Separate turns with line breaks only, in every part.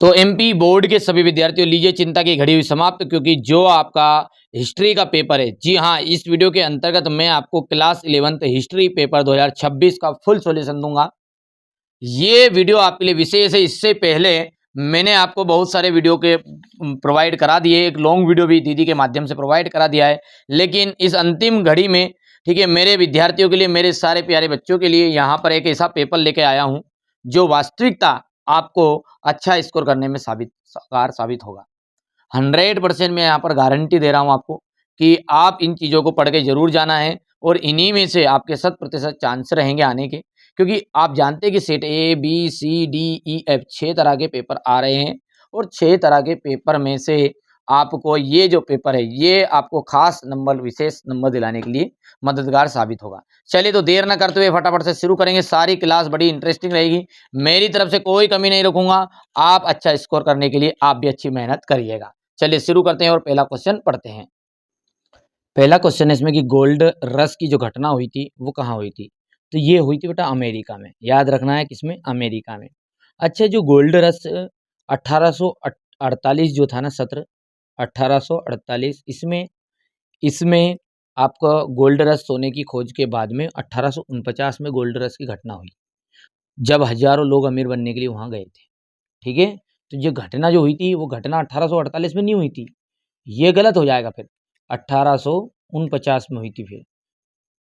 तो MP board के सभी विद्यार्थियों लीजिए चिंता की घड़ी हुई समाप्त, क्योंकि जो आपका हिस्ट्री का पेपर है, जी हाँ, इस वीडियो के अंतर्गत मैं आपको क्लास 11th हिस्ट्री पेपर 2026 का फुल सॉल्यूशन दूंगा। ये वीडियो आपके लिए विशेष है। इससे पहले मैंने आपको बहुत सारे वीडियो के प्रोवाइड करा दिए, एक लॉन्ग वीडियो भी दीदी के माध्यम से प्रोवाइड करा दिया है, लेकिन इस अंतिम घड़ी में, ठीक है, मेरे विद्यार्थियों के लिए, मेरे सारे प्यारे बच्चों के लिए यहाँ पर एक ऐसा पेपर लेके आया हूँ जो वास्तविकता आपको अच्छा स्कोर करने में साबित होगा। 100% मैं यहाँ पर गारंटी दे रहा हूँ आपको कि आप इन चीज़ों को पढ़ के जरूर जाना है, और इन्हीं में से आपके 100% चांस रहेंगे आने के, क्योंकि आप जानते हैं कि set A B C D E F 6 तरह के पेपर आ रहे हैं, और 6 तरह के पेपर में से आपको ये जो पेपर है ये आपको खास नंबर, विशेष नंबर दिलाने के लिए मददगार साबित होगा। चलिए तो देर न करते हुए फटाफट से शुरू करेंगे। सारी क्लास बड़ी इंटरेस्टिंग रहेगी, मेरी तरफ से कोई कमी नहीं रखूंगा। आप अच्छा स्कोर करने के लिए आप भी अच्छी मेहनत करिएगा। चलिए शुरू करते हैं और पहला क्वेश्चन पढ़ते हैं। पहला क्वेश्चन है इसमें कि गोल्ड रश की जो घटना हुई थी वो कहाँ हुई थी? तो ये हुई थी बेटा अमेरिका में। याद रखना है किसमें? अमेरिका में। अच्छा, जो गोल्ड रश 1848 जो था ना, सत्र 1848, इसमें इसमें आपका गोल्ड रश सोने की खोज के बाद में 1849 में गोल्ड रश की घटना हुई, जब हजारों लोग अमीर बनने के लिए वहां गए थे। ठीक है, तो ये घटना जो हुई थी वो घटना 1848 में नहीं हुई थी, ये गलत हो जाएगा फिर, 1849 में हुई थी फिर।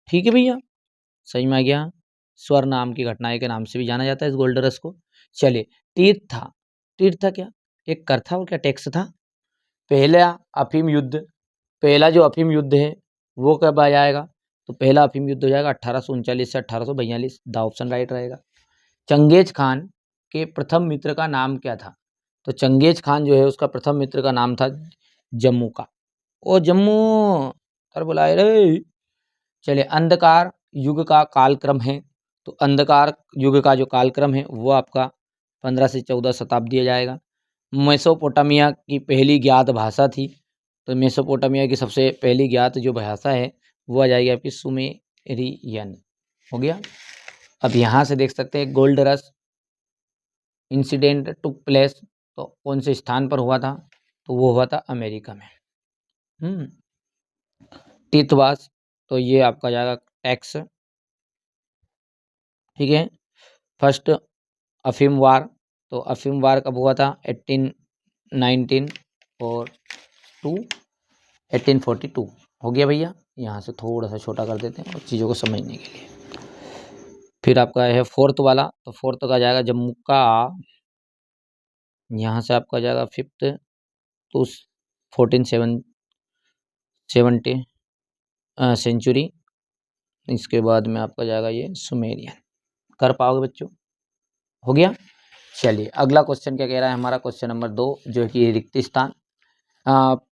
ठीक है भैया, सही में आ गया। स्वर नाम की घटनाएं के नाम से भी जाना जाता है इस गोल्ड रश को। चलिए, तीर्थ था। तीर्थ था क्या? एक कर था और क्या टैक्स था? पहला अफीम युद्ध, पहला जो अफीम युद्ध है वो कब आ जाएगा? तो पहला अफीम युद्ध हो जाएगा 1839 से 1842। द ऑप्शन राइट रहेगा। चंगेज खान के प्रथम मित्र का नाम क्या था? तो चंगेज खान जो है उसका प्रथम मित्र का नाम था जम्मू का। ओ जम्मू कर बुलाए रे। चलिए, अंधकार युग का कालक्रम है, तो अंधकार युग का जो कालक्रम है वो आपका 15 से 14 शताब्दी आ जाएगा। मेसोपोटामिया की पहली ज्ञात भाषा थी, तो मेसोपोटामिया की सबसे पहली ज्ञात जो भाषा है वो आ जाएगी आपकी सुमेरियन। हो गया। अब यहाँ से देख सकते हैं gold rush incident took place, तो कौन से स्थान पर हुआ था? तो वो हुआ था अमेरिका में। तीर्थवास, तो ये आपका जाएगा टैक्स। ठीक है। फर्स्ट अफीम वार, तो अफीम वार कब हुआ था? 1819 और 1842। हो गया भैया। यहाँ से थोड़ा सा छोटा कर देते हैं और चीज़ों को समझने के लिए। फिर आपका है फोर्थ वाला, तो फोर्थ का जाएगा जम्मू का, यहाँ से आपका जाएगा फिफ्थ टू 1470 सेंचुरी। इसके बाद में आपका जाएगा ये सुमेरियन। कर पाओगे बच्चों? हो गया। चलिए, अगला क्वेश्चन क्या कह रहा है हमारा? क्वेश्चन नंबर 2 जो है कि रिक्त स्थान।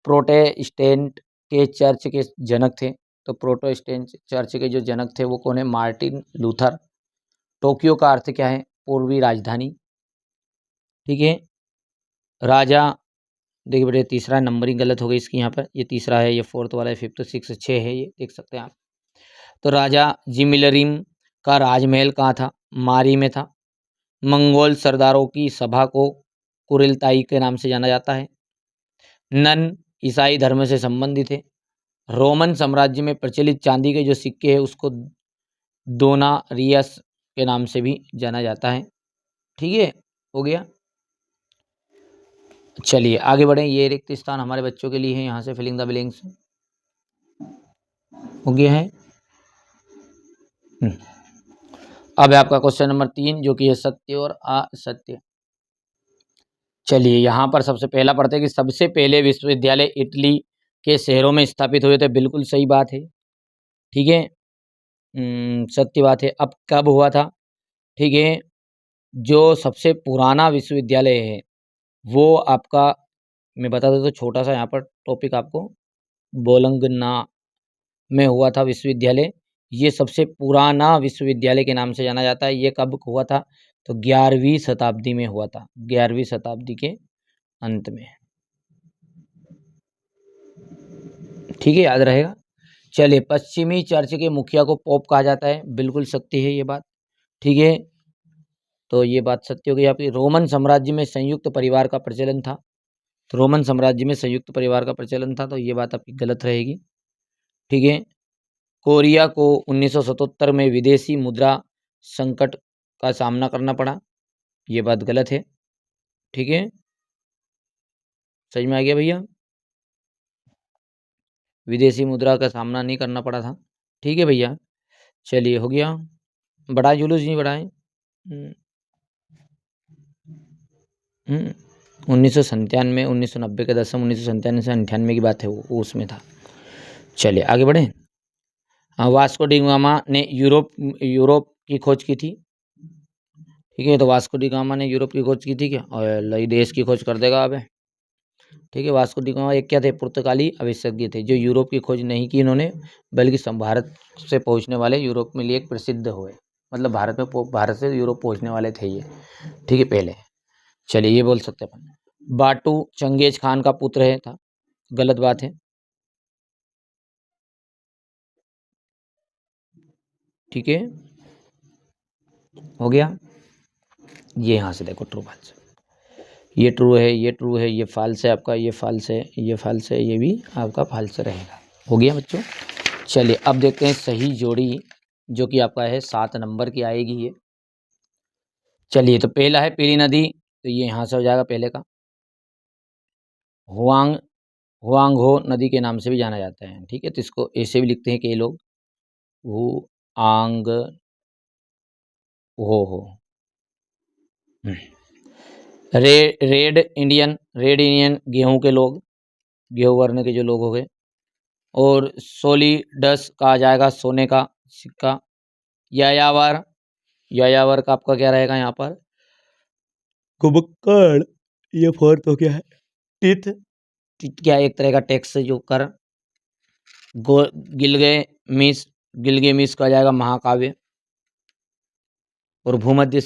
प्रोटेस्टेंट के चर्च के जनक थे, तो प्रोटेस्टेंट चर्च के जो जनक थे वो कौन है? Martin Luther. टोक्यो का अर्थ क्या है? पूर्वी राजधानी। ठीक है। राजा, देखिए बेटे तीसरा नंबरिंग गलत हो गई इसकी, यहाँ पर ये तीसरा है, ये फोर्थ वाला है, फिफ्थ सिक्स 6 है, ये देख सकते हैं आप। तो राजा जिमिलरिम का राजमहल कहाँ था? मारी में था। मंगोल सरदारों की सभा को कुरिलताई के नाम से जाना जाता है। नन ईसाई धर्म से संबंधित है। रोमन साम्राज्य में प्रचलित चांदी के जो सिक्के हैं उसको दोनारियस के नाम से भी जाना जाता है। ठीक है, हो गया। चलिए आगे बढ़ें। ये रिक्त स्थान हमारे बच्चों के लिए है, यहाँ से फिलिंग द ब्लैंक्स हो गया है। अब है आपका क्वेश्चन नंबर 3 जो कि है सत्य और असत्य। चलिए, यहाँ पर सबसे पहला पढ़ते हैं कि सबसे पहले विश्वविद्यालय इटली के शहरों में स्थापित हुए थे। बिल्कुल सही बात है। ठीक है, सत्य बात है। अब कब हुआ था? ठीक है, जो सबसे पुराना विश्वविद्यालय है वो आपका, मैं बता दूं तो छोटा सा यहाँ पर टॉपिक आपको, बोलंगना में हुआ था विश्वविद्यालय। ये सबसे पुराना विश्वविद्यालय के नाम से जाना जाता है। ये कब हुआ था? तो 11वीं शताब्दी में हुआ था, 11वीं शताब्दी के अंत में। ठीक है, याद रहेगा। चलिए, पश्चिमी चर्च के मुखिया को पोप कहा जाता है। बिल्कुल सत्य है ये बात। ठीक है। तो ये बात सत्य हो गई आपकी। रोमन साम्राज्य में संयुक्त परिवार का प्रचलन था, तो रोमन साम्राज्य में संयुक्त परिवार का प्रचलन था, तो ये बात आपकी गलत रहेगी। ठीक है। कोरिया को 1977 में विदेशी मुद्रा संकट का सामना करना पड़ा, ये बात गलत है। ठीक है, समझ में आ गया भैया? विदेशी मुद्रा का सामना नहीं करना पड़ा था। ठीक है भैया, चलिए हो गया। बढ़ाए जुलूस नहीं बढ़ाए। 1997, 1990 का दशम, 1997 से 98 की बात है, वो उसमें था। चलिए आगे बढ़े। हाँ, वास्को डी गामा ने यूरोप यूरोप की खोज की थी। ठीक है, तो वास्को डी गामा ने यूरोप की खोज की थी क्या, और नई देश की खोज कर देगा अब। ठीक है, वास्को डी गामा एक क्या थे, पुर्तगाली अविशेषज्ञ थे, जो यूरोप की खोज नहीं की इन्होंने, बल्कि भारत से पहुंचने वाले यूरोप में लिए एक प्रसिद्ध हुए, मतलब भारत से यूरोप पहुंचने वाले थे ये। ठीक है, पहले। चलिए ये बोल सकते हैं अपन। बाटू चंगेज खान का पुत्र है था, गलत बात है। ठीक है, हो गया। ये यहाँ से देखो ट्रू फॉल्स, ये ट्रू है, ये ट्रू है, ये फॉल्स है आपका, ये फॉल्स है, ये फॉल्स है, ये भी आपका फॉल्स रहेगा। हो गया बच्चों। चलिए अब देखते हैं सही जोड़ी, जो कि आपका है 7 नंबर की आएगी ये। चलिए, तो पहला है पीली नदी, तो ये यहाँ से हो जाएगा पहले का। हुआंग हुआंगहो नदी के नाम से भी जाना जाता है। ठीक है, तो इसको ऐसे भी लिखते हैं कई लोग, हुआंग हो। रेड इंडियन गेहूं के लोग, गेहूं वर्ण के जो लोग हो गए। और सोलिडस कहा जाएगा सोने का सिक्का। यायावर, यायावर का आपका क्या रहेगा यहाँ पर, कुबक्कड़। ये फोर्थ हो गया है। टिथ, टिथ क्या, एक तरह का टैक्स जो कर। गो गिलगे मिस, गिलगे मिस कहा जाएगा महाकाव्य। और भूमध्य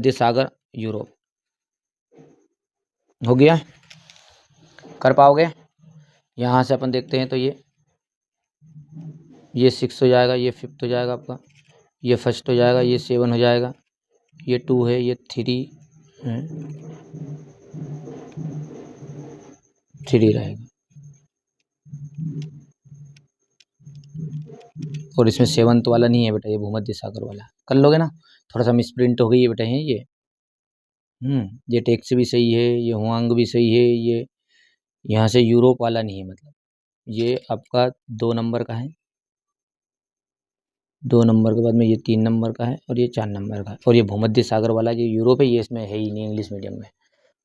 सागर यूरोप। हो गया, कर पाओगे? यहाँ से अपन देखते हैं, तो ये 6 हो जाएगा, ये 5th हो जाएगा आपका, ये 1st हो जाएगा, ये 7 हो जाएगा, ये 2 है, ये 3 है, 3 रहेगा। और इसमें 7th वाला नहीं है बेटा, ये भूमध्य सागर वाला। कर लोगे ना, थोड़ा सा मिसप्रिंट हो गई है बेटा, है ये। ये टेक्स भी सही है, ये हुआंग भी सही है, ये यहाँ से यूरोप वाला नहीं है, मतलब ये आपका 2 नंबर का है, 2 नंबर के बाद में ये 3 नंबर का है, और ये 4 नंबर का है। और ये भूमध्य सागर वाला जो यूरोप है, ये इसमें है ही नहीं इंग्लिश मीडियम में,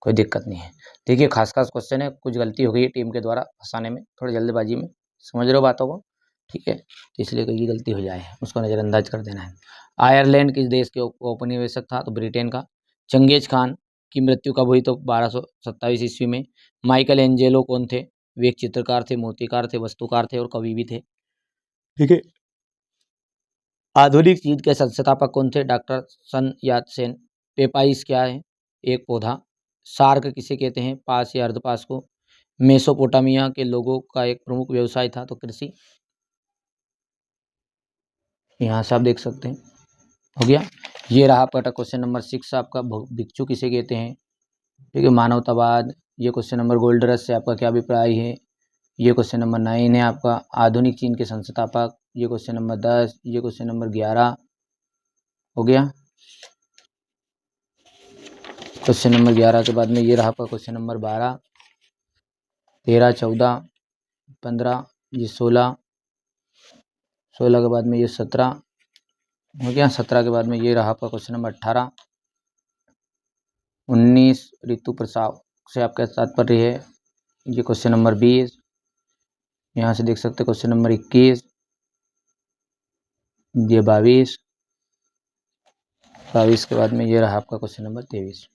कोई दिक्कत नहीं है। देखिए खास क्वेश्चन है, कुछ गलती हो गई है टीम के द्वारा फंसाने में, थोड़ी जल्दबाजी में, समझ रहे हो बातों को? ठीक है, तो इसलिए कोई गलती हो जाए उसको नज़रअंदाज कर देना है। आयरलैंड किस देश के औपनिवेशक था, तो ब्रिटेन का। चंगेज खान की मृत्यु कब हुई, तो 1227 ईस्वी में। माइकल एंजेलो कौन थे, वे एक चित्रकार थे, मूर्तिकार थे, वस्तुकार थे, और कवि भी थे। ठीक है। आधुनिक चीन के संस्थापक कौन थे, डॉक्टर सन यात सेन। पेपाइस क्या है, एक पौधा। सार्क किसे कहते हैं, पास या अर्धपास को। मेसोपोटामिया के लोगों का एक प्रमुख व्यवसाय था, तो कृषि। यहाँ से आप देख सकते हैं। हो गया, ये रहा आपका क्वेश्चन नंबर 6 आपका। भिक्षु किसे कहते हैं। ठीक है, मानवतावाद। ये क्वेश्चन नंबर गोल्ड रश से आपका क्या अभिप्राय है। ये क्वेश्चन नंबर 9 है आपका, आधुनिक चीन के संस्थापक। ये क्वेश्चन नंबर 10, ये क्वेश्चन नंबर 11। हो गया, क्वेश्चन नंबर 11 के बाद में ये रहा आपका क्वेश्चन नंबर 12, 13, 14, 15, ये 16, 16 के बाद में ये 17। हो गया, 17 के बाद में ये रहा आपका क्वेश्चन नंबर 18, 19 ऋतु प्रसाव से आपका तात्पर्य है। ये क्वेश्चन नंबर 20, यहाँ से देख सकते क्वेश्चन नंबर 21, ये 22, 22 के बाद में ये रहा आपका क्वेश्चन नंबर 23।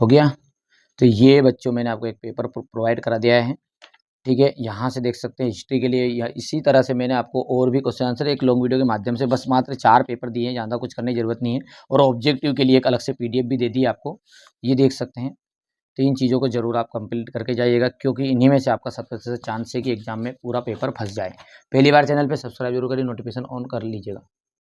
हो गया, तो ये बच्चों मैंने आपको एक पेपर प्रोवाइड करा दिया है। ठीक है, यहाँ से देख सकते हैं हिस्ट्री के लिए, या इसी तरह से मैंने आपको और भी क्वेश्चन आंसर एक लॉन्ग वीडियो के माध्यम से बस मात्र 4 पेपर दिए हैं, ज़्यादा कुछ करने की जरूरत नहीं है। और ऑब्जेक्टिव के लिए एक अलग से PDF भी दे दी आपको, ये देख सकते हैं। तो इन चीज़ों को जरूर आप कंप्लीट करके जाइएगा, क्योंकि इन्हीं में से आपका 70% चांस है कि एग्जाम में पूरा पेपर फंस जाए। पहली बार चैनल पर सब्सक्राइब जरूर करिए, नोटिफिकेशन ऑन कर लीजिएगा।